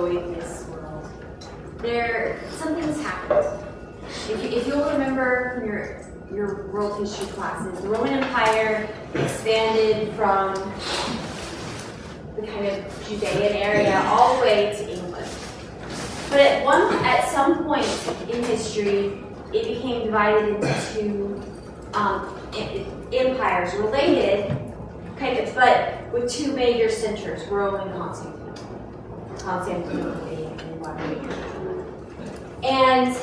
Boethius world, something's happened. If you'll remember from your world history classes, the Roman Empire expanded from the kind of Judean area all the way to England. But at some point in history, it became divided into two empires, related, kind of, but with two major centers, Rome and Constantinople being one major. And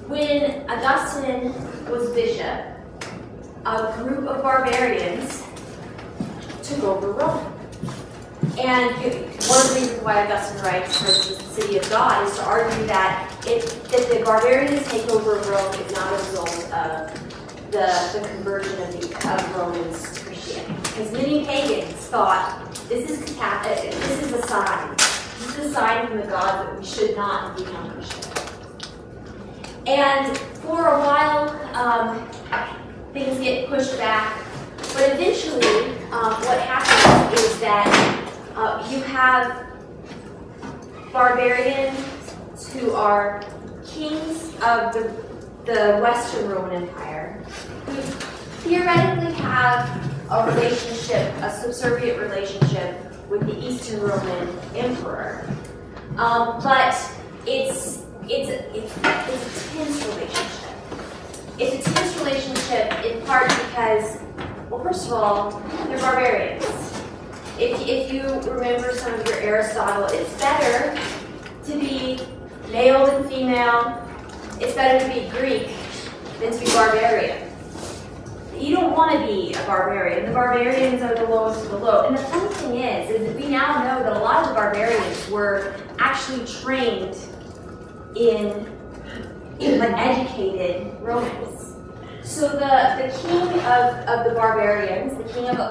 when Augustine was bishop, a group of barbarians took over Rome. And one of the reasons why Augustine writes for the City of God is to argue that the barbarians take over Rome is not a result of the conversion of Romans to Christianity. Because many pagans thought this is a sign. This is a sign from the God that we should not become Christian. And for a while, things get pushed back. But eventually, what happens is that you have barbarians who are kings of the Western Roman Empire, who theoretically have a relationship, a subservient relationship with the Eastern Roman Emperor. But it's a tense relationship. It's a tense relationship in part because, well, first of all, they're barbarians. If you remember some of your Aristotle, it's better to be male than female. It's better to be Greek than to be barbarian. You don't want to be a barbarian. The barbarians are the lowest of the low. And the funny thing is that we now know that a lot of the barbarians were actually trained in like educated Romans. So the king of the barbarians, the king of the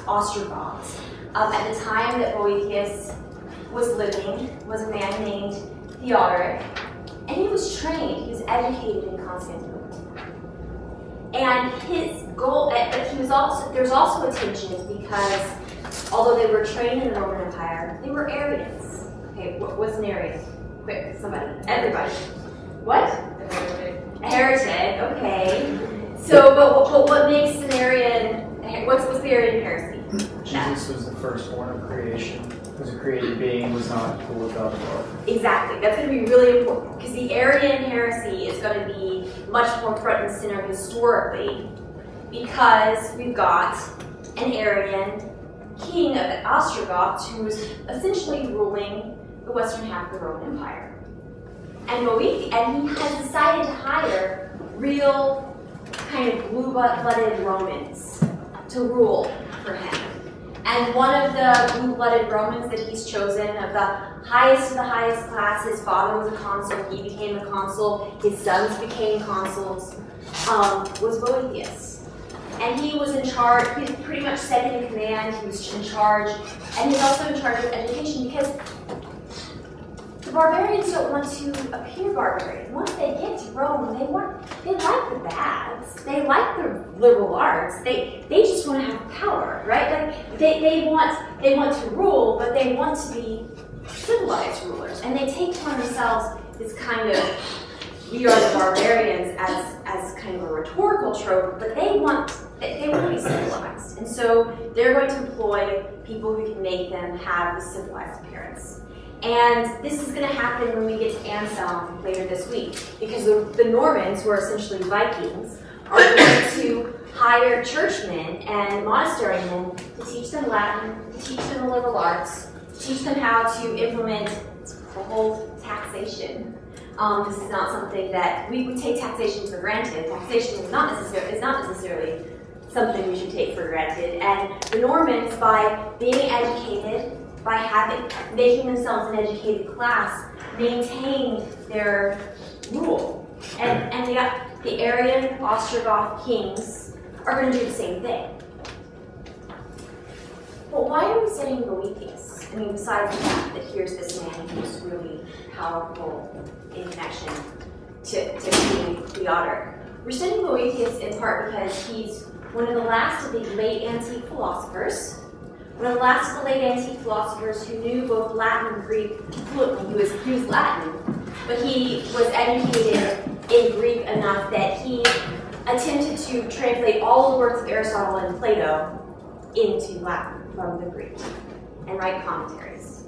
Ostrogoths, at the time that Boethius was living, was a man named Theodoric, and he was trained, he was educated in Constantinople. And his goal, but there's also a tension because although they were trained in the Roman Empire, they were Arians. Okay, what's an Arian? Quick, somebody, everybody. What? A heretic, okay. So, but what makes an Arian, what's the Arian heresy? Jesus was the firstborn of creation. Was a created being, was not equal with God above. Exactly. That's going to be really important because the Arian heresy is going to be much more front and center historically because we've got an Arian king of the Ostrogoths who was essentially ruling the western half of the Roman Empire. And he has decided to hire real kind of blue-blooded Romans to rule for him. And one of the blue-blooded Romans that he's chosen, of the highest class, his father was a consul, he became a consul, his sons became consuls, was Boethius. And he was in charge, he was pretty much second in command, he was in charge, and he's also in charge of education because the barbarians don't want to appear barbarian. Once they get to Rome, they like the baths, they like the liberal arts, they just want to have power, right? Like they want to rule, but they want to be civilized rulers, and they take upon themselves this kind of "we are the barbarians" as kind of a rhetorical trope, but they want to be civilized, and so they're going to employ people who can make them have a civilized appearance. And this is going to happen when we get to Anselm later this week, because the Normans, who are essentially Vikings, are going to hire churchmen and monastery men to teach them Latin, to teach them the liberal arts, to teach them how to implement the whole taxation. This is not something that we would take taxation for granted. Taxation is not necessarily something we should take for granted. And the Normans, by being educated, by making themselves an educated class, maintained their rule. And the Arian Ostrogoth kings are going to do the same thing. But why are we studying Boethius? I mean, besides the fact that here's this man who's really powerful in connection to King Theodoric. We're studying Boethius in part because he's one of the last of the late antique philosophers one of the last late antique philosophers who knew both Latin and Greek fluently. He was Latin, but he was educated in Greek enough that he attempted to translate all the works of Aristotle and Plato into Latin from the Greek and write commentaries.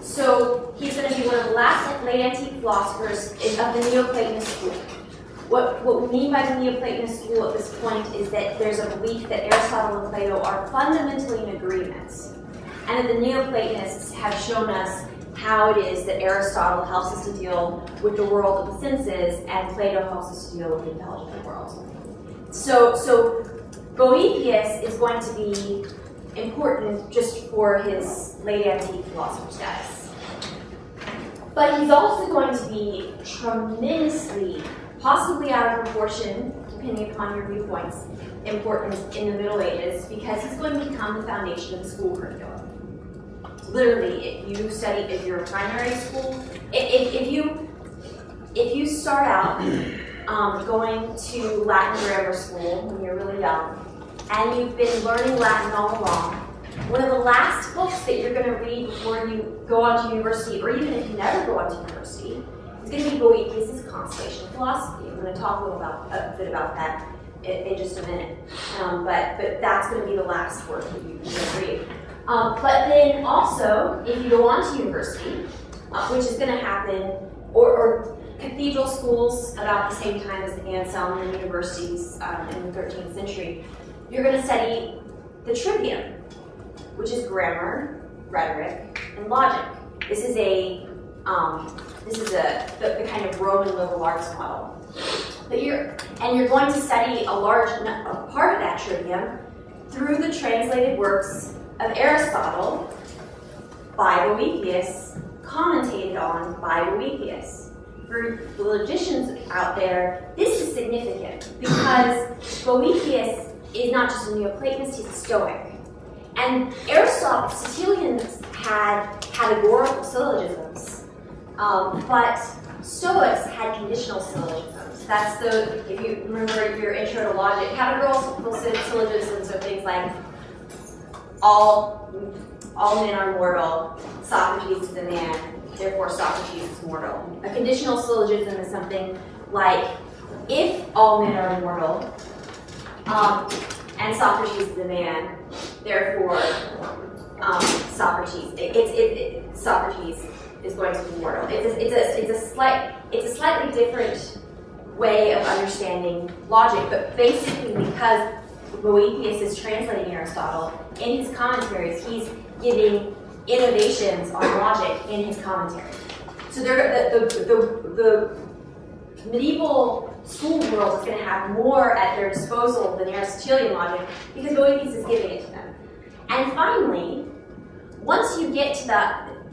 So he's going to be one of the last late antique philosophers of the Neoplatonist school. What we mean by the Neoplatonist school at this point is that there's a belief that Aristotle and Plato are fundamentally in agreement, and that the Neoplatonists have shown us how it is that Aristotle helps us to deal with the world of the senses, and Plato helps us to deal with the intelligent world. So Boethius is going to be important just for his late antique philosopher status. But he's also going to be tremendously, possibly out of proportion, depending upon your viewpoints, important in the Middle Ages, because he's going to become the foundation of the school curriculum. Literally, if you're a primary school, if you start out going to Latin grammar school when you're really young, and you've been learning Latin all along, one of the last books that you're going to read before you go on to university, or even if you never go on to university, is going to be Boethius' Consolation of Philosophy. I'm going to talk a bit about that in just a minute. But that's going to be the last work that you can read. But then also, if you go on to university, which is going to happen, or cathedral schools about the same time as the Anselm and universities in the 13th century, you're going to study the trivium, which is grammar, rhetoric, and logic. This is the kind of Roman liberal arts model. But you're going to study a large part of that trivium through the translated works of Aristotle by Boethius, commentated on by Boethius. For the logicians out there, this is significant because Boethius is not just a Neoplatonist, he's a Stoic. And Aristotelians had categorical syllogisms, but Stoics had conditional syllogisms. That's if you remember your intro to logic, categorical syllogisms are things like, all men are mortal, Socrates is a man, therefore Socrates is mortal. A conditional syllogism is something like, if all men are immortal, and Socrates is a man, therefore Socrates is going to be mortal. It's a slightly different way of understanding logic, but basically because Boethius is translating Aristotle, in his commentaries he's giving innovations on logic in his commentary. So the medieval school world is going to have more at their disposal than Aristotelian logic because Boethius is giving it to them. And finally, once you get to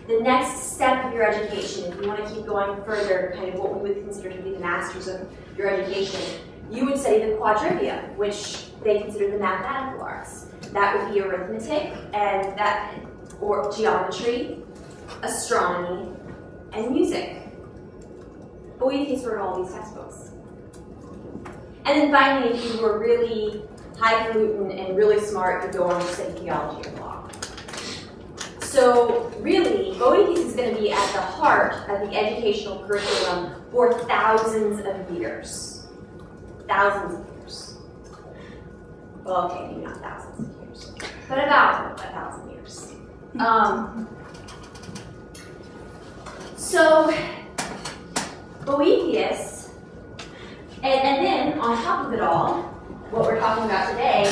the next step of your education, if you want to keep going further, kind of what we would consider to be the masters of your education, you would study the quadrivium, which they consider the mathematical arts. That would be arithmetic or geometry, astronomy, and music. Boethius wrote all these textbooks. And then finally, if you were really highfalutin and really smart, you'd go on to study theology or law. So really, Boethius is going to be at the heart of the educational curriculum for thousands of years. Thousands of years. Well, okay, maybe not thousands of years, but about 1,000 years. So Boethius, and then on top of it all, what we're talking about today,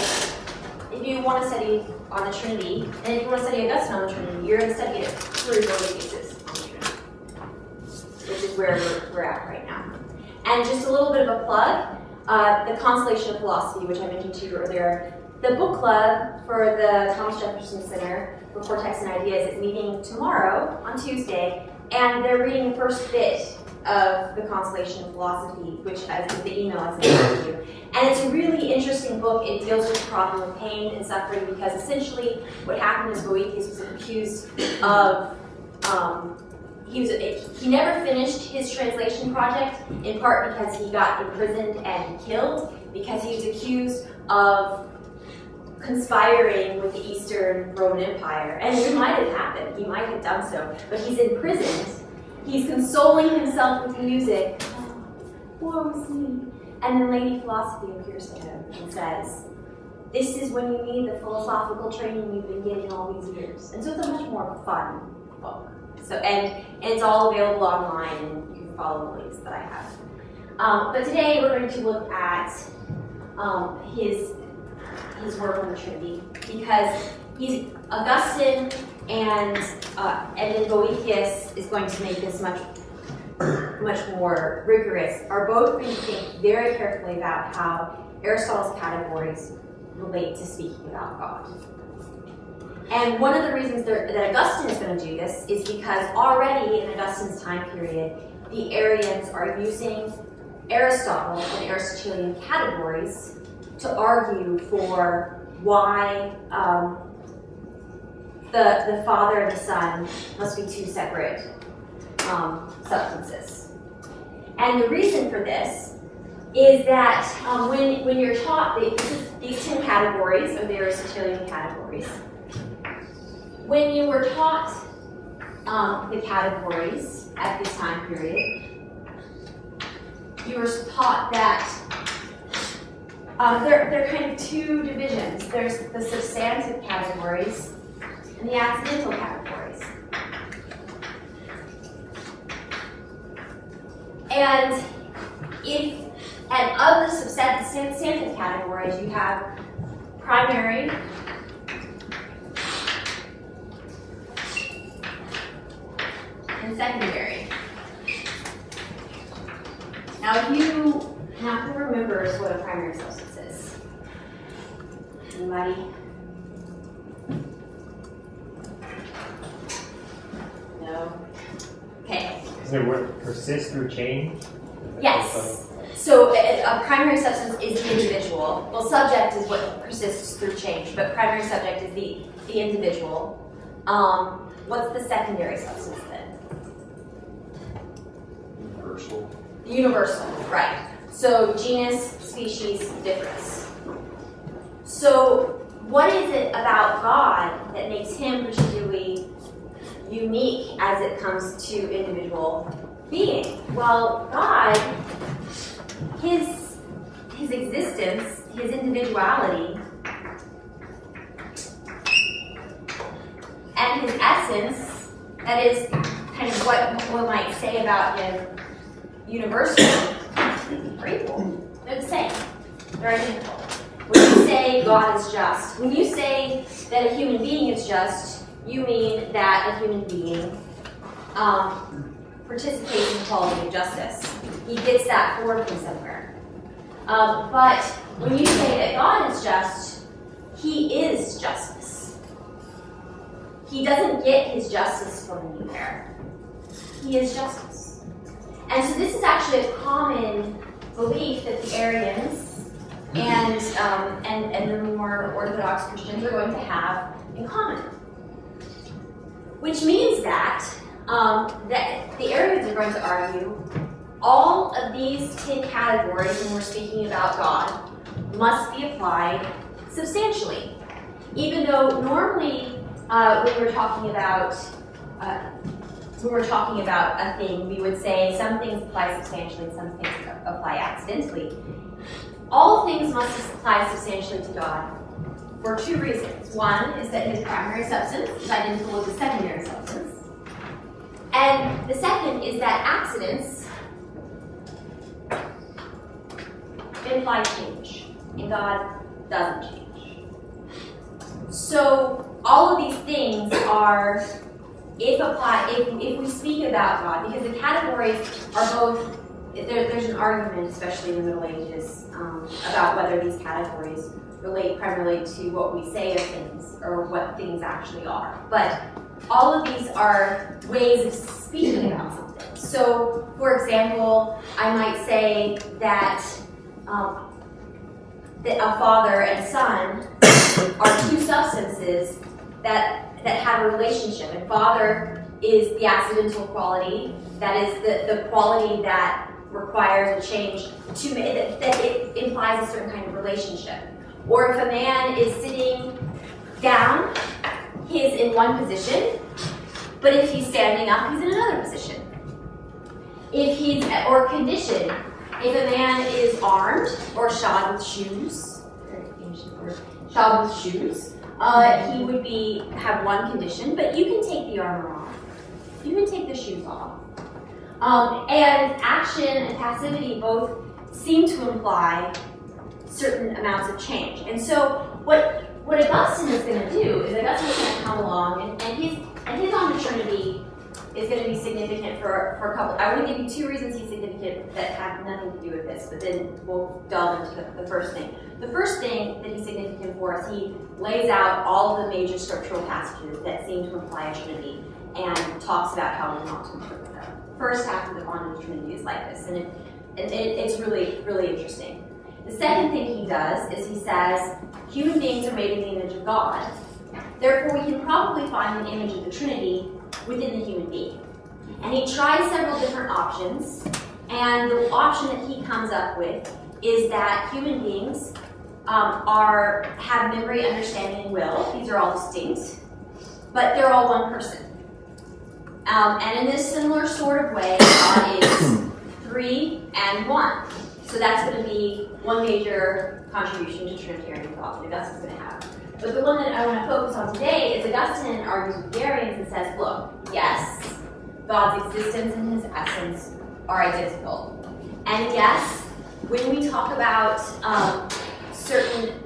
if you want to study on the Trinity, and if you want to study Augustine on the Trinity, you're going to study it through Boethius on the Trinity, which is where we're at right now. And just a little bit of a plug, the Consolation of Philosophy, which I mentioned to you earlier, the book club for the Thomas Jefferson Center for Cortex and Ideas is meeting tomorrow on Tuesday, and they're reading the first bit of the Consolation of Philosophy, which is the email I sent to you. And it's a really interesting book. It deals with the problem of pain and suffering because essentially what happened is Boethius was accused of, he never finished his translation project, in part because he got imprisoned and killed, because he was accused of conspiring with the Eastern Roman Empire. And it might have happened. He might have done so. But he's imprisoned. He's consoling himself with music. Woe is me. And then Lady Philosophy appears to him and says, this is when you need the philosophical training you've been getting all these years. And so it's a much more fun book. So, and it's all available online, and you can follow the links that I have. But today we're going to look at his work on the Trinity, because he's Augustine and then Boethius is going to make this much more rigorous, are both going to think very carefully about how Aristotle's categories relate to speaking about God. And one of the reasons that Augustine is going to do this is because already in Augustine's time period, the Arians are using Aristotle and Aristotelian categories to argue for why the Father and the Son must be two separate substances. And the reason for this is that when you're taught these 10 categories of the Aristotelian categories, when you were taught the categories at this time period, you were taught that there are kind of two divisions. There's the substantive categories and the accidental categories. And of the substantive categories, you have primary, and secondary. Now, who remembers what a primary substance is? Anybody? No? Okay. Is it what persists through change? Yes. So a primary substance is the individual. Well, subject is what persists through change, but primary subject is the individual. What's the secondary substance then? Universal. Universal, right. So genus, species, difference. So what is it about God that makes him particularly unique as it comes to individual being? Well, God, his existence, his individuality, and his essence, that is kind of what one might say about him universally, are equal. They're the same. They're identical. When you say God is just, when you say that a human being is just, you mean that a human being participates in the quality of justice. He gets that forward from somewhere. But when you say that God is just, he is justice. He doesn't get his justice from anywhere. He is justice. And so this is actually a common belief that the Arians and the more Orthodox Christians are going to have in common. Which means that that the Arians are going to argue all of these 10 categories when we're speaking about God must be applied substantially. Even though normally when we're talking about a thing, we would say some things apply substantially and some things apply accidentally. All things must apply substantially to God for two reasons. One is that his primary substance is identical with the secondary substance. And the second is that accidents imply change, and God doesn't change. So all of these things are, if we speak about God, because the categories are both, there's an argument, especially in the Middle Ages, about whether these categories relate primarily to what we say of things or what things actually are. But all of these are ways of speaking about something. So, for example, I might say that a father and son are two substances that have a relationship. And father is the accidental quality, that is the quality that requires a change that it implies a certain kind of relationship. Or if a man is sitting down, he is in one position, but if he's standing up, he's in another position. If he's, or condition, if a man is armed or shod with shoes, he would have one condition, but you can take the armor off. You can take the shoes off. And action and passivity both seem to imply certain amounts of change. And so what Augustine is going to do is Augustine is going to come along, and his on the Trinity is going to be significant for a couple. I want to give you two reasons he's significant that have nothing to do with this, but then we'll delve into the first thing. The first thing that he's significant for is he lays out all of the major scriptural passages that seem to imply a Trinity and talks about how we ought to interpret them. First half of the on the Trinity is like this, and it's really, really interesting. The second thing he does is he says, human beings are made in the image of God. Therefore, we can probably find the image of the Trinity within the human being. And he tries several different options, and the option that he comes up with is that human beings have memory, understanding, and will. These are all distinct, but they're all one person. And in this similar sort of way, God is 3 and 1. So that's going to be one major contribution to Trinitarian thought that Augustine's going to have. But the one that I want to focus on today is Augustine argues with the Arians and says, look, yes, God's existence and his essence are identical. And yes, when we talk about certain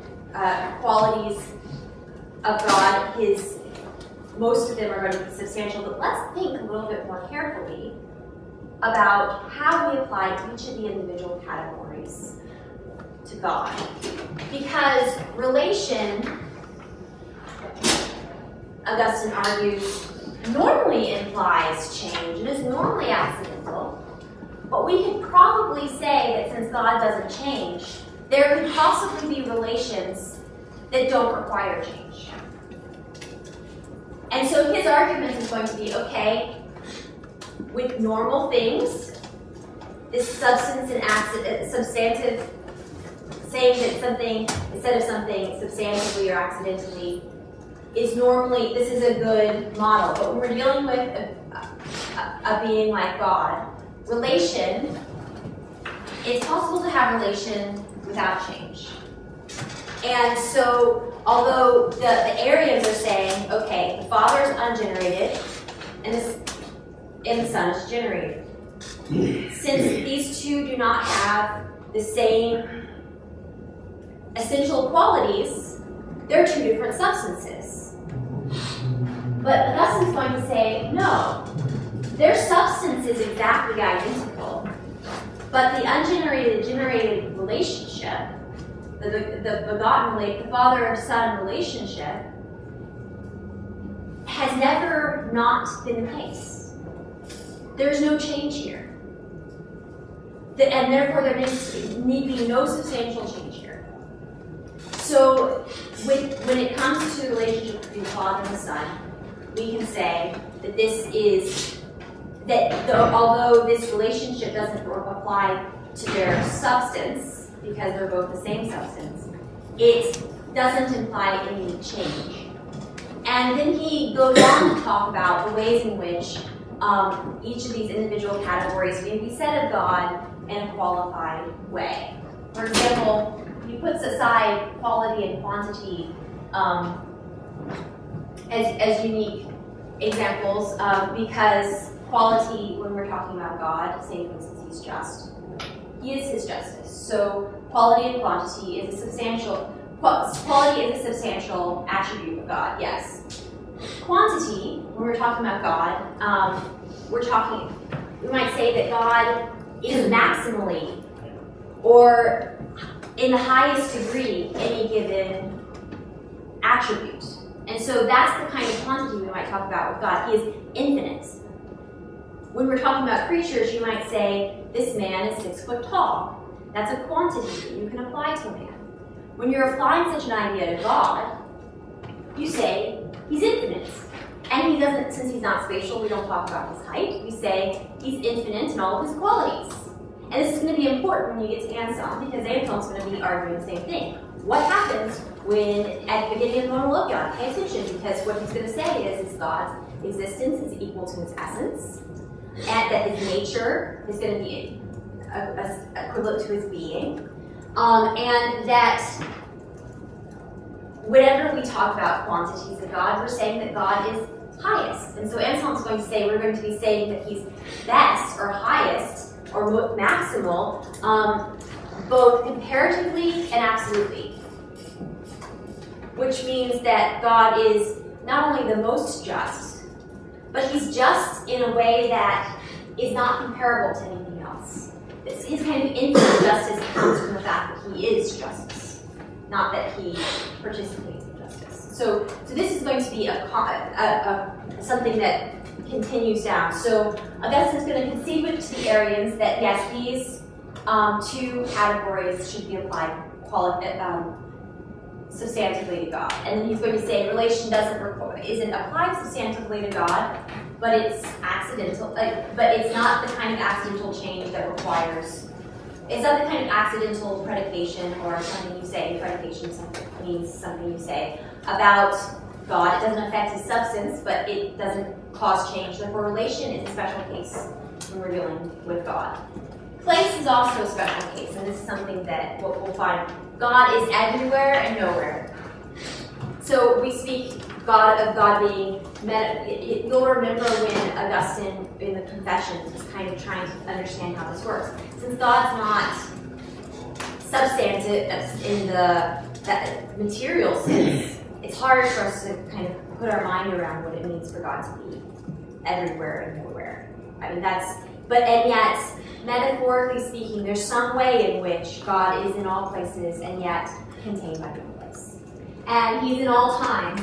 qualities of God, most of them are going to be substantial, but let's think a little bit more carefully about how we apply each of the individual categories to God. Because relation, Augustine argues, normally implies change and is normally accidental, but we could probably say that since God doesn't change, there could possibly be relations that don't require change. And so his argument is going to be, okay, with normal things, this substance and substantive, saying that something, instead of something substantively or accidentally, is normally, this is a good model. But when we're dealing with a being like God, relation, it's possible to have relation without change. And so, although the Arians are saying, okay, the Father is ungenerated, and the Son is generated. Since these two do not have the same essential qualities, they're two different substances. But Augustine's going to say, no, their substance is exactly identical, but the ungenerated generated relationship, the begotten, the father and son relationship, has never not been the case. There's no change here. And therefore there need be no substantial change here. So when it comes to the relationship between the Father and the Son, we can say that this is, although this relationship doesn't apply to their substance, because they're both the same substance, it doesn't imply any change. And then he goes on to talk about the ways in which each of these individual categories can be said of God in a qualified way. For example, he puts aside quality and quantity as unique examples because quality, when we're talking about God, say for instance he's just, he is his justice. So quality and quantity is a substantial attribute of God, yes. Quantity, when we're talking about God, we might say that God is maximally or in the highest degree any given attribute. And so that's the kind of quantity we might talk about with God. He is infinite. When we're talking about creatures, you might say, this man is 6 foot tall. That's a quantity that you can apply to a man. When you're applying such an idea to God, you say, he's infinite. And he doesn't, since he's not spatial, we don't talk about his height. We say he's infinite in all of his qualities. And this is going to be important when you get to Anselm, because Anselm's going to be arguing the same thing. what happens when, at the beginning of the monologion, pay attention, because what he's going to say is God's existence is equal to his essence, and that his nature is going to be equivalent to his being, and that whenever we talk about quantities of God, we're saying that God is highest. And so Anselm's going to say, we're going to be saying that he's best or highest or maximal, both comparatively and absolutely. Which means that God is not only the most just, but he's just in a way that is not comparable to anything else. His kind of infinite justice comes from the fact that he is justice, not that he participates in justice. So this is going to be something that continues down. So Augustine's going to concede with the Arians that yes, these two categories should be applied substantively to God. And then he's going to say relation isn't applied substantively to God, but it's accidental. But it's not the kind of accidental change that requires. It's not the kind of accidental predication or something you say. Predication means something you say about God. It doesn't affect his substance, but it doesn't cause change. Therefore, relation is a special case when we're dealing with God. Place is also a special case, and this is something that we'll find. God is everywhere and nowhere. So we speak of God being you'll remember when Augustine in the Confessions was kind of trying to understand how this works. Since God's not substantive in the material sense, it's hard for us to kind of put our mind around what it means for God to be everywhere and nowhere. I mean, and yet, metaphorically speaking, there's some way in which God is in all places and yet contained by no place. And he's in all times,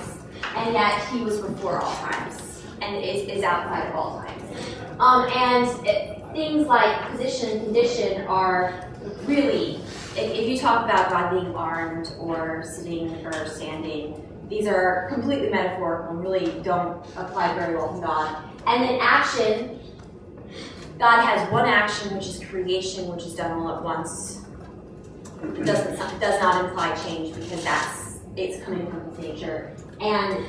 and yet he was before all times, and is outside of all times. Things like position and condition are really, if you talk about God being armed or sitting or standing, these are completely metaphorical and really don't apply very well to God. And then action, God has one action, which is creation, which is done all at once. It does not imply change because it's coming from his nature. And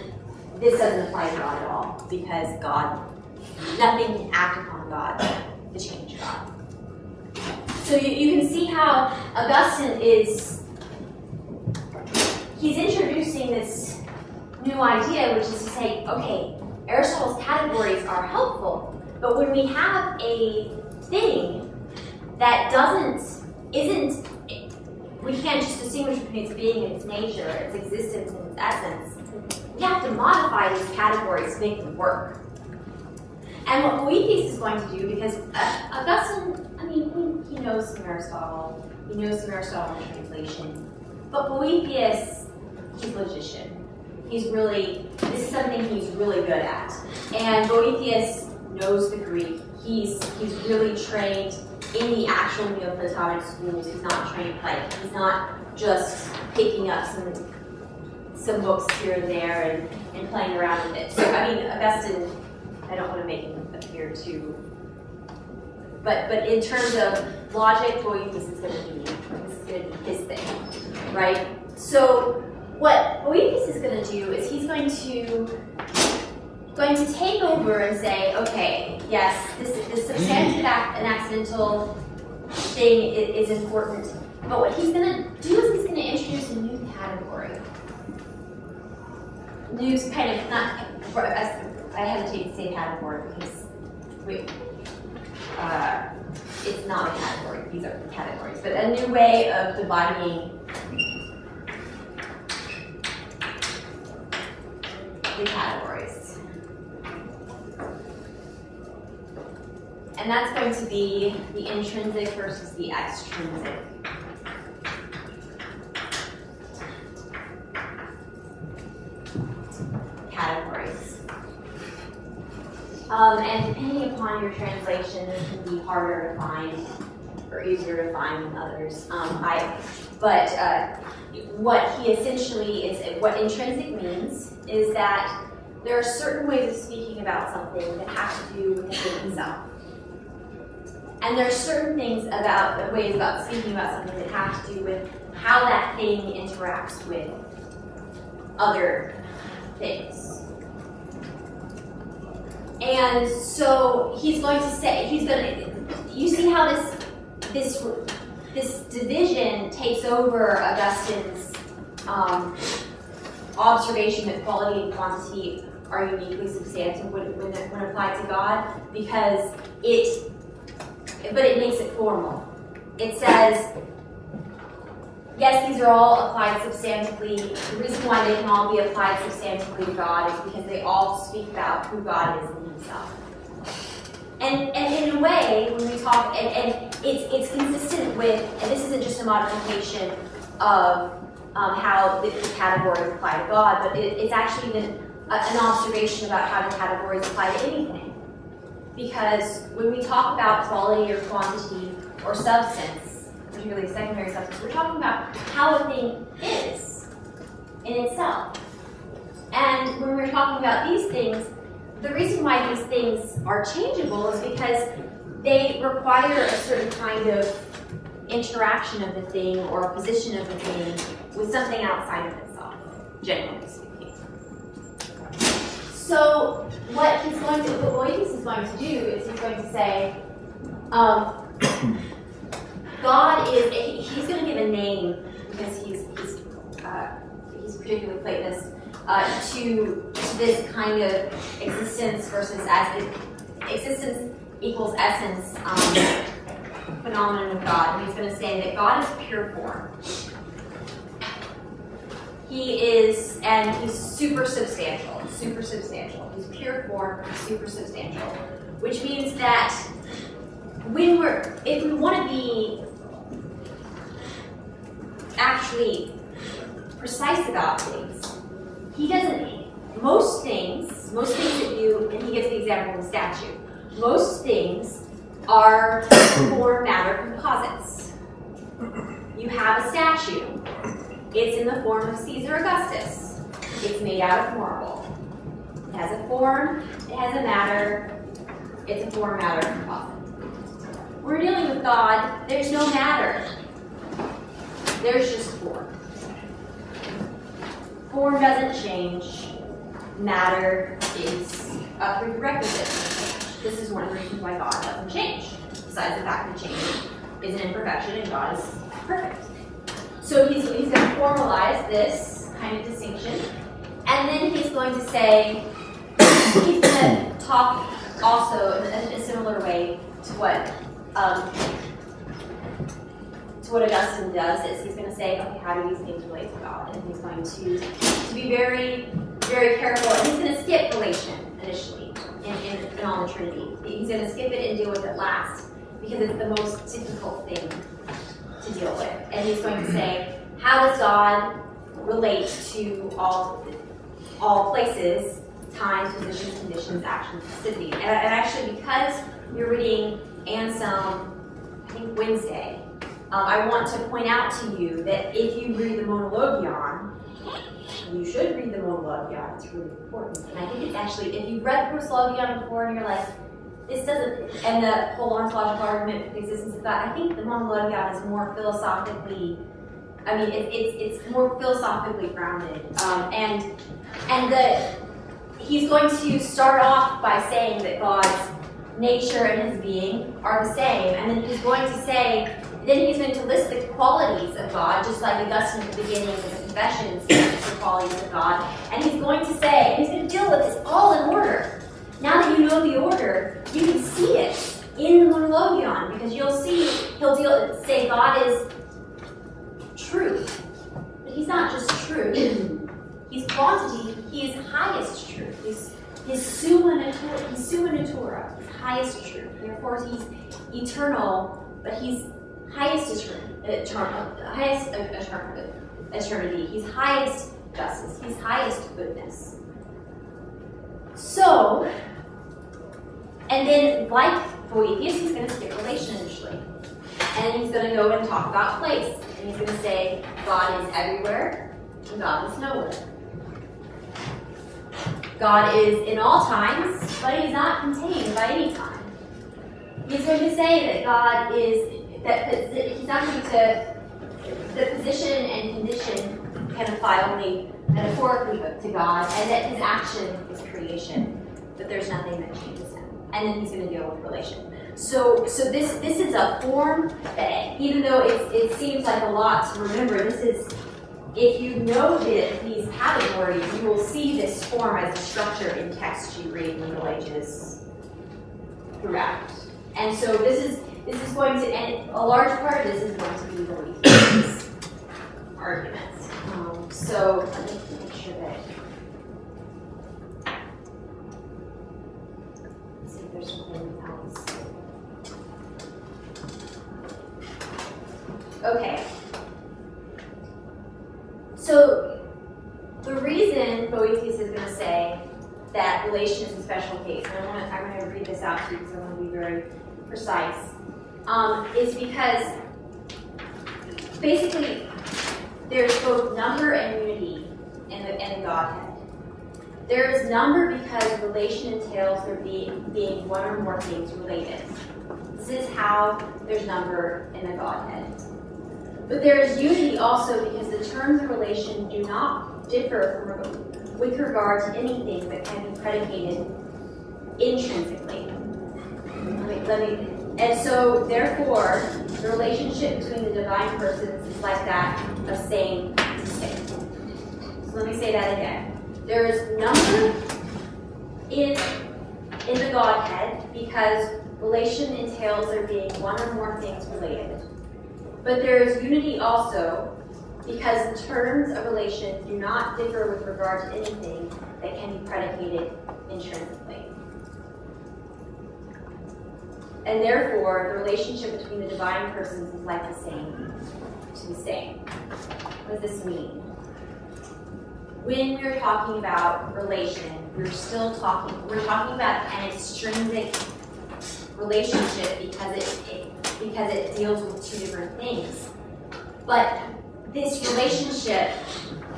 this doesn't apply to God at all because nothing can act upon God to change God. So you can see how Augustine he's introducing this new idea, which is to say, okay, Aristotle's categories are helpful, but when we have a thing that we can't just distinguish between its being and its nature, its existence and its essence, we have to modify these categories to make them work. And what Boethius is going to do, because Augustine, he knows some Aristotle, he knows some Aristotle in translation, but Boethius, he's a logician. This is something he's really good at. And Boethius knows the Greek. He's really trained in the actual Neoplatonic schools. He's not trained he's not just picking up some books here and there and playing around with it. So Augustine, I don't want to make him appear too, but in terms of logic, Boethius is going to be his thing, right? So what Boethius is going to do is he's going to take over and say, okay, yes, this substantive and accidental thing is important, but what he's going to do is he's going to introduce a new category. New kind of, not, I hesitate to say category because it's not a category, these are categories, but a new way of dividing the categories. And that's going to be the intrinsic versus the extrinsic. Categories. And depending upon your translation, this can be harder to find or easier to find than others. What he essentially is, what intrinsic means is that there are certain ways of speaking about something that have to do with the thing itself. And there are certain ways about speaking about something that have to do with how that thing interacts with other things. And so he's going to say, you see how this division takes over Augustine's observation that quality and quantity are uniquely substantive when applied to God, because it makes it formal. It says, yes, these are all applied substantively. The reason why they can all be applied substantively to God is because they all speak about who God is in himself. And in a way, when we talk, and it's consistent with, and this isn't just a modification of how the categories apply to God, but it's actually an observation about how the categories apply to anything. Because when we talk about quality or quantity or substance, particularly secondary substance, we're talking about how a thing is in itself. And when we're talking about these things, the reason why these things are changeable is because they require a certain kind of interaction of the thing or a position of the thing with something outside of itself, generally speaking. So what Boethius is going to do is he's going to say, God is, he's going to give a name, because he's particularly Platonist, to this kind of existence versus existence equals essence phenomenon of God. And he's going to say that God is pure form. He's super substantial. He's pure form, super substantial, which means that if we want to be actually precise about things, he doesn't. Most things that you, and he gives the example of the statue. Most things are form matter composites. You have a statue. It's in the form of Caesar Augustus. It's made out of marble. It has a form, it has a matter, it's a form matter composite. We're dealing with God, there's no matter. There's just form. Form doesn't change. Matter is a prerequisite. This is one of the reasons why God doesn't change. Besides the fact that change is an imperfection and God is perfect. So he's going to formalize this kind of distinction. And then he's going to say, he's going to talk also in a similar way to what Augustine does, is he's going to say, okay, how do these things relate to God? And he's going to be very, very careful. And he's going to skip relation initially in on the Trinity. He's going to skip it and deal with it last, because it's the most difficult thing to deal with. And he's going to say, how does God relate to all places, times, positions, conditions, actions, festivity? And actually, because you're reading Anselm, I think Wednesday, I want to point out to you that if you read the Monologion, you should read the Monologion, it's really important. And I think it's actually, if you've read the Proslogion before and you're like, this doesn't, and the whole ontological argument for the existence of God, I think the Monologion is more philosophically, it's more philosophically grounded. He's going to start off by saying that God's nature and his being are the same, and then he's going to list the qualities of God, just like Augustine at the beginning of the Confessions lists the qualities of God. And he's going to deal with this all in order. Now that you know the order, you can see it in the Monologion, because he'll say God is truth. But he's not just truth. He's quantity, he is highest truth. He's summa natura, his highest truth. Therefore, he's eternal, but he's highest eternity. He's highest justice. He's highest goodness. So, and then, like Boethius, he's going to skip relation initially. And he's going to go and talk about place. And he's going to say, God is everywhere, and God is nowhere. God is in all times, but he's not contained by any time. He's going to say that God is, that he's not going to the position and condition can apply only metaphorically to God, and that his action is creation, but there's nothing that changes him. And then he's going to deal with relation. So this is a form that, even though it seems like a lot to remember, this is, if you know these categories, you will see this form as a structure in text you read in the Middle Ages throughout. And so this is going to, and a large part of this is going to be Boethius' arguments. So let me make sure that. Let's see if there's something else. Okay. So the reason Boethius is going to say that relation is a special case, and I'm going to read this out to you because I want to be very precise, is because basically there's both number and unity in the Godhead. There is number because relation entails there being one or more things related. This is how there's number in the Godhead. But there is unity also because the terms of relation do not differ with regard to anything that can be predicated intrinsically. And so, therefore, the relationship between the divine persons is like that of saying to say. So let me say that again. There is number in the Godhead because relation entails there being one or more things related. But there is unity also because the terms of relation do not differ with regard to anything that can be predicated intrinsically. And therefore, the relationship between the divine persons is like the same to the same. What does this mean? When we're talking about relation, we're talking about an extrinsic relationship because it deals with two different things. But this relationship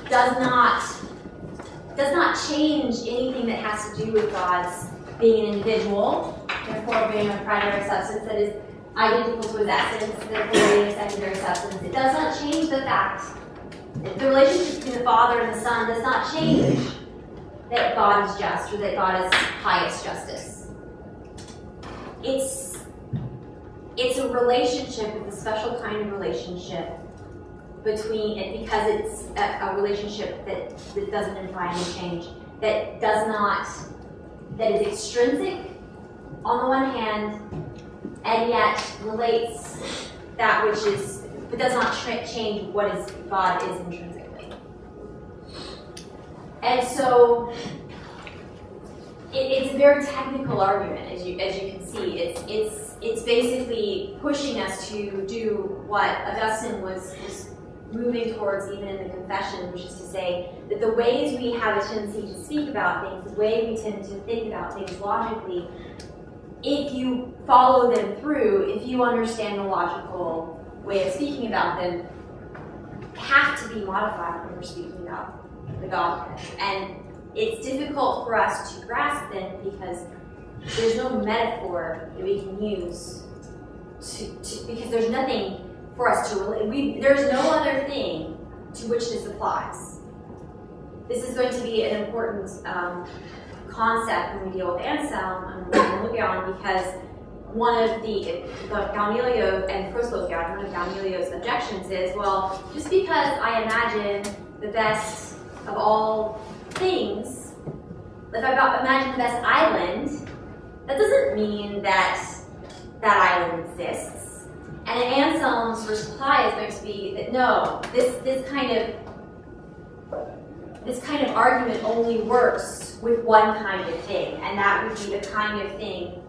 does not change anything that has to do with God's being an individual, therefore being a primary substance that is identical to his essence, therefore being a secondary substance. It does not change the fact that the relationship between the Father and the Son does not change that God is just or that God is highest justice. It's a relationship, it's a special kind of relationship between it because it's a relationship that doesn't imply any change, that is extrinsic on the one hand, and yet relates that which is, but does not change what is God is intrinsically. And so it's a very technical argument, as you can see. It's basically pushing us to do what Augustine was moving towards even in the Confession, which is to say that the ways we have a tendency to speak about things, the way we tend to think about things logically, if you follow them through, if you understand the logical way of speaking about them, have to be modified when we're speaking about the Godhead. And it's difficult for us to grasp them because there's no metaphor that we can use because there's nothing for us to relate. There's no other thing to which this applies. This is going to be an important concept when we deal with Anselm and Lugion, because one of the Galileo and Proslogion, one of Galileo's objections is, well, just because I imagine the best of all things, if I imagine the best island, that doesn't mean that that island exists. And Anselm's reply is going to be that no, this kind of argument only works with one kind of thing, and that would be the kind of thing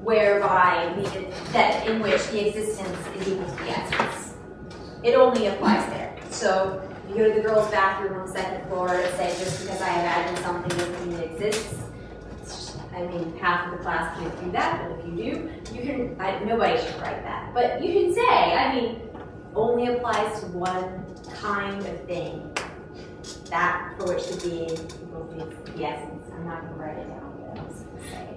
whereby in which the existence is equal to the essence. It only applies there. So you go to the girls' bathroom on the second floor and say, just because I imagine something doesn't mean it exists. I mean, half of the class can't do that, but if you do, you can. Nobody should write that, but you can say, only applies to one kind of thing, that for which the being equals the essence. I'm not going to write it down, but I'm just going to say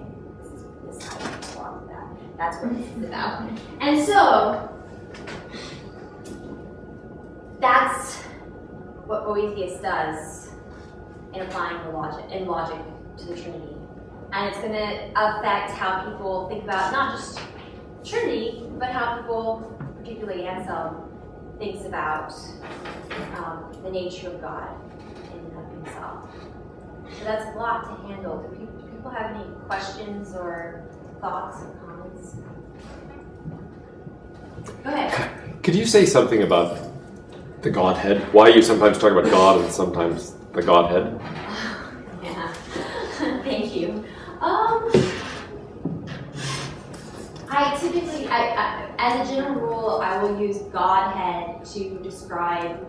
this is how you belong to that. That's what this is about. And so, that's what Boethius does in applying logic to the Trinity. And it's going to affect how people think about not just Trinity, but how people, particularly Anselm, thinks about the nature of God in and of himself. So that's a lot to handle. Do people have any questions or thoughts or comments? Go ahead. Could you say something about the Godhead? Why you sometimes talk about God and sometimes the Godhead? Yeah. Thank you. I typically, as a general rule, I will use Godhead to describe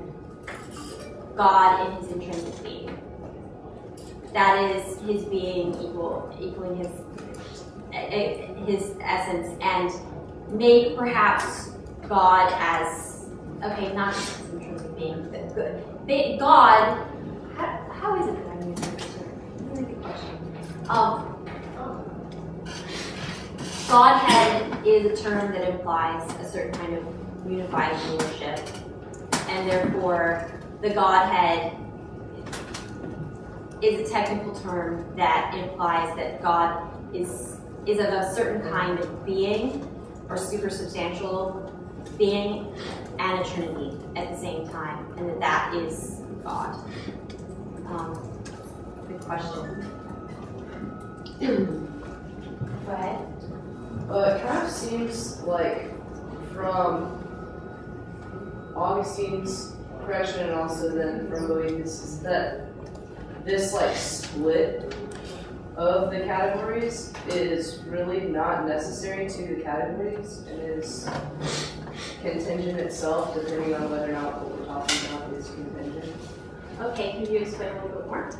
God in his intrinsic being. That is his being equaling his essence, and make perhaps God as, okay, not just his intrinsic being, but good. God, how is it that I'm using this term? That's a good question. Godhead is a term that implies a certain kind of unified rulership, and therefore the Godhead is a technical term that implies that God is of a certain kind of being or supersubstantial being and a Trinity at the same time, and that is God. Good question. Go ahead. It kind of seems like from Augustine's correction and also then from Boethius that this like split of the categories is really not necessary to the categories and is contingent itself depending on whether or not what we're talking about is contingent. Okay, can you explain a little bit more?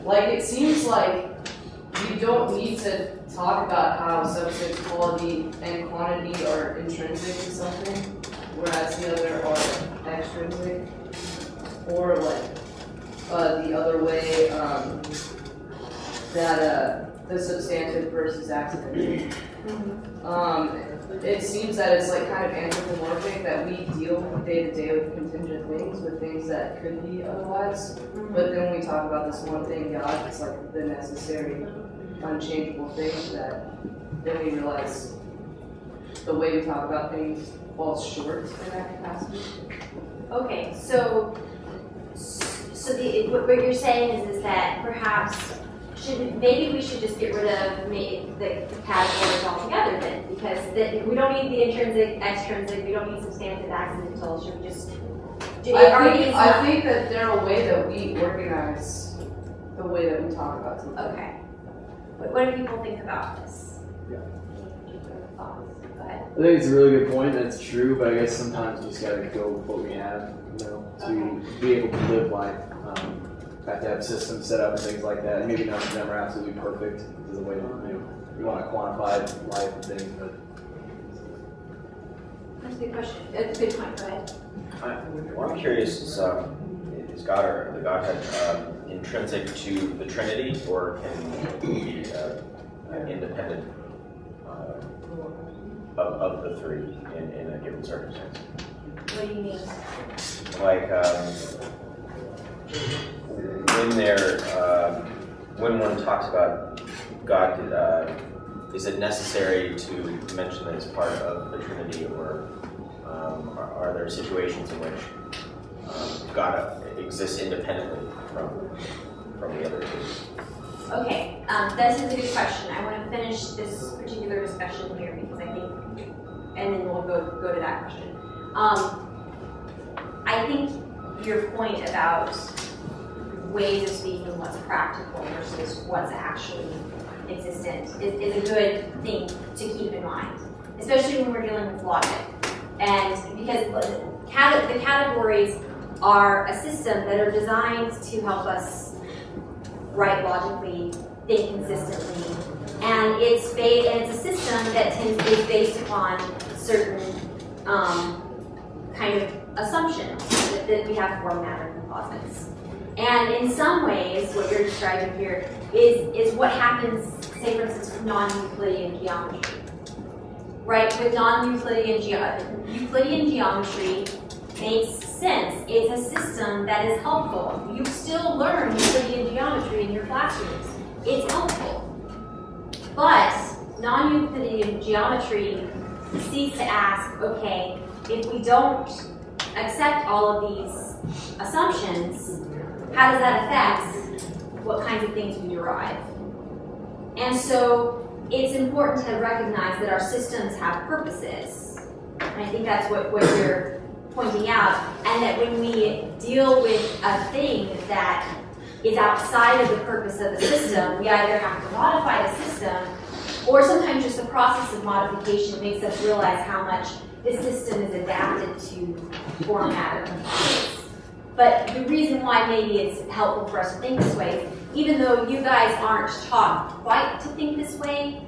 Like it seems like you don't need to talk about how substance, quality, and quantity are intrinsic to something, whereas the other are extrinsic, or like the other way that the substantive versus accidental. It seems that it's like kind of anthropomorphic that we deal day to day with contingent things, with things that could be otherwise. But then when we talk about this one thing, God, it's like the necessary, unchangeable thing that then we realize the way we talk about things falls short in that capacity. Okay, so what you're saying is that perhaps maybe we should just get rid of the categories altogether then, because we don't need the intrinsic, extrinsic, we don't need substantive, accidental. Should we just? I think that they're a way that we organize the way that we talk about something. Okay. What do people think about this? Yeah. Thoughts? Go ahead. I think it's a really good point. That's true, but I guess sometimes we just gotta go with what we have, to be able to live life. Have to have systems set up and things like that. And maybe none of them are absolutely perfect. There's a way that we want to quantify life and things, but That's a good question. That's a good point. Go ahead. What I'm curious is the Godhead intrinsic to the Trinity, or can it be independent of the three in a given circumstance? What do you mean? Like when one talks about God, is it necessary to mention that it's part of the Trinity, or are there situations in which God exists independently from the other two? Okay, this is a good question. I want to finish this particular discussion here because I think, and then we'll go to that question. I think your point about ways of speaking what's practical versus what's actually existent is a good thing to keep in mind, especially when we're dealing with logic. And because the categories are a system that are designed to help us write logically, think consistently, and it's a system that is based upon certain kind of assumptions that we have form, matter, and composites. And in some ways, what you're describing here is what happens, say for instance, with non-Euclidean geometry. Right? With non-Euclidean Euclidean geometry, makes sense. It's a system that is helpful. You still learn Euclidean geometry in your classrooms. It's helpful. But non-Euclidean geometry seeks to ask, okay, if we don't accept all of these assumptions, how does that affect what kinds of things we derive? And so it's important to recognize that our systems have purposes. And I think that's what you're pointing out, and that when we deal with a thing that is outside of the purpose of the system, we either have to modify the system, or sometimes just the process of modification makes us realize how much the system is adapted to format or compliance. But the reason why maybe it's helpful for us to think this way, even though you guys aren't taught quite to think this way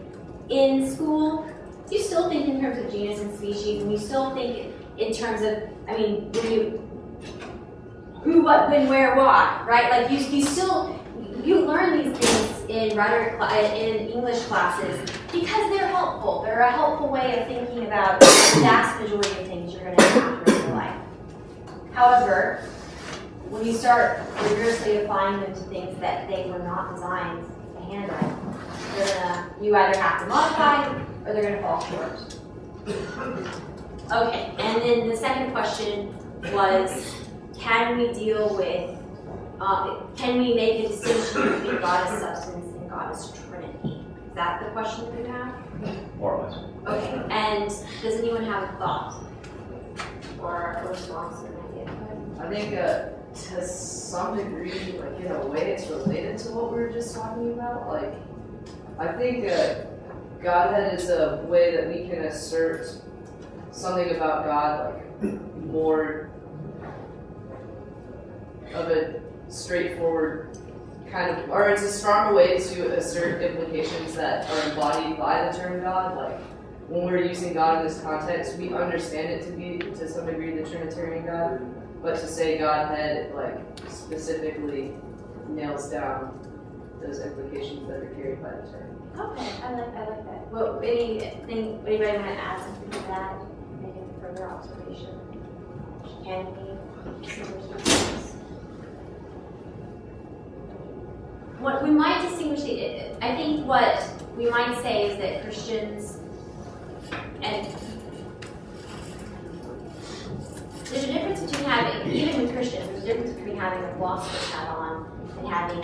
in school, you still think in terms of genus and species, and you still think in terms of, I mean, when you, who, what, when, where, why, right? Like you learn these things in rhetoric, in English classes because they're helpful. They're a helpful way of thinking about the vast majority of things you're going to encounter in your life. However, when you start rigorously applying them to things that they were not designed to handle, you either have to modify or they're going to fall short. Okay, and then the second question was, can we deal with, can we make a distinction between God as substance and God as Trinity? Is that the question that you have? More or less. Okay, and does anyone have a thought or a response to an idea? I think to some degree, like in a way, it's related to what we were just talking about. Like, I think Godhead is a way that we can assert something about God, like more of a straightforward kind of, or it's a stronger way to assert implications that are embodied by the term God. Like, when we're using God in this context, we understand it to be, to some degree, the Trinitarian God, but to say Godhead, like, specifically nails down those implications that are carried by the term. Okay, I like that. Well, anybody want to add something to that? Any further observation? Can we distinguish the things? What we might distinguish, I think what we might say is that Christians, and there's a difference between having, even with Christians, there's a difference between having a philosopher's hat on and having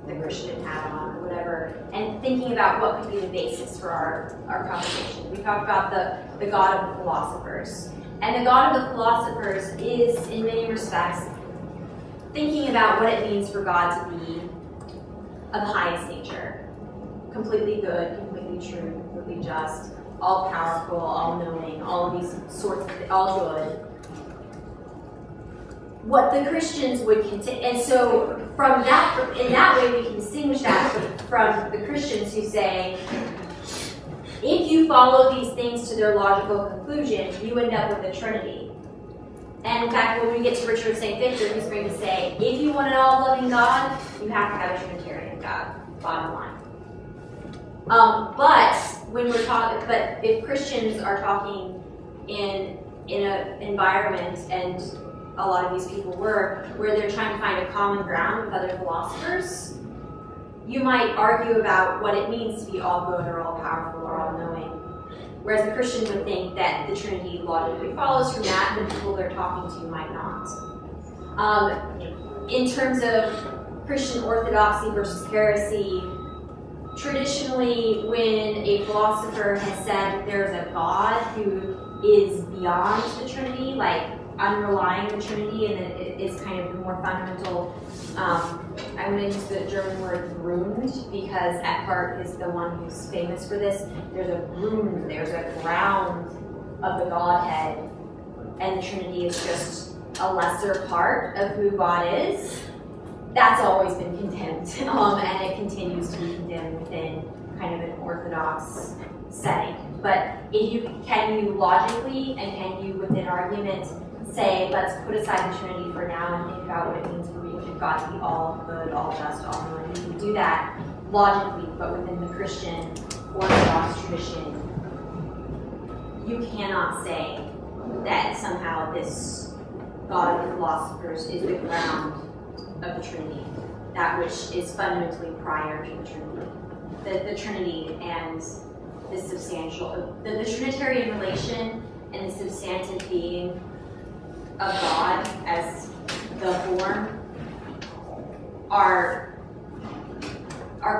the Christian hat on, or whatever, and thinking about what could be the basis for our conversation. We talked about the God of the philosophers. And the God of the philosophers is, in many respects, thinking about what it means for God to be of the highest nature. Completely good, completely true, completely just, all powerful, all knowing, all of these sorts of things, all good. What the Christians would contain, and so from that, in that way we can distinguish that from the Christians who say, if you follow these things to their logical conclusion, you end up with a Trinity. And in fact, when we get to Richard St. Victor, he's going to say, if you want an all-loving God, you have to have a Trinitarian God, bottom line. But when we're talking, but if Christians are talking in an environment, and a lot of these people were, where they're trying to find a common ground with other philosophers, you might argue about what it means to be all good or all powerful or all knowing. Whereas the Christian would think that the Trinity logically follows from that, and the people they're talking to might not. In terms of Christian orthodoxy versus heresy, traditionally when a philosopher has said there's a God who is beyond the Trinity, like underlying the Trinity, and it is kind of the more fundamental, I'm going to use the German word Grund, because Eckhart is the one who's famous for this. There's a Grund, there's a ground of the Godhead, and the Trinity is just a lesser part of who God is. That's always been condemned, and it continues to be condemned within kind of an orthodox setting. But can you logically, and can you within argument, say, let's put aside the Trinity for now and think about what it means for God to be all good, all just, all knowing. You can do that logically, but within the Christian Orthodox tradition, you cannot say that somehow this God of the philosophers is the ground of the Trinity, that which is fundamentally prior to the Trinity. The Trinity and the substantial, the Trinitarian relation and the substantive being of God as the form are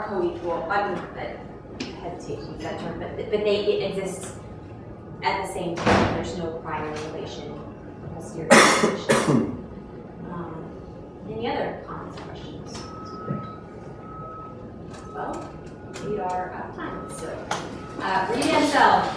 co-equal. I hesitate to use that term, but they exist at the same time. There's no prior relation, mysterious relation. Any other comments or questions? Well, we are out of time, so read and sell.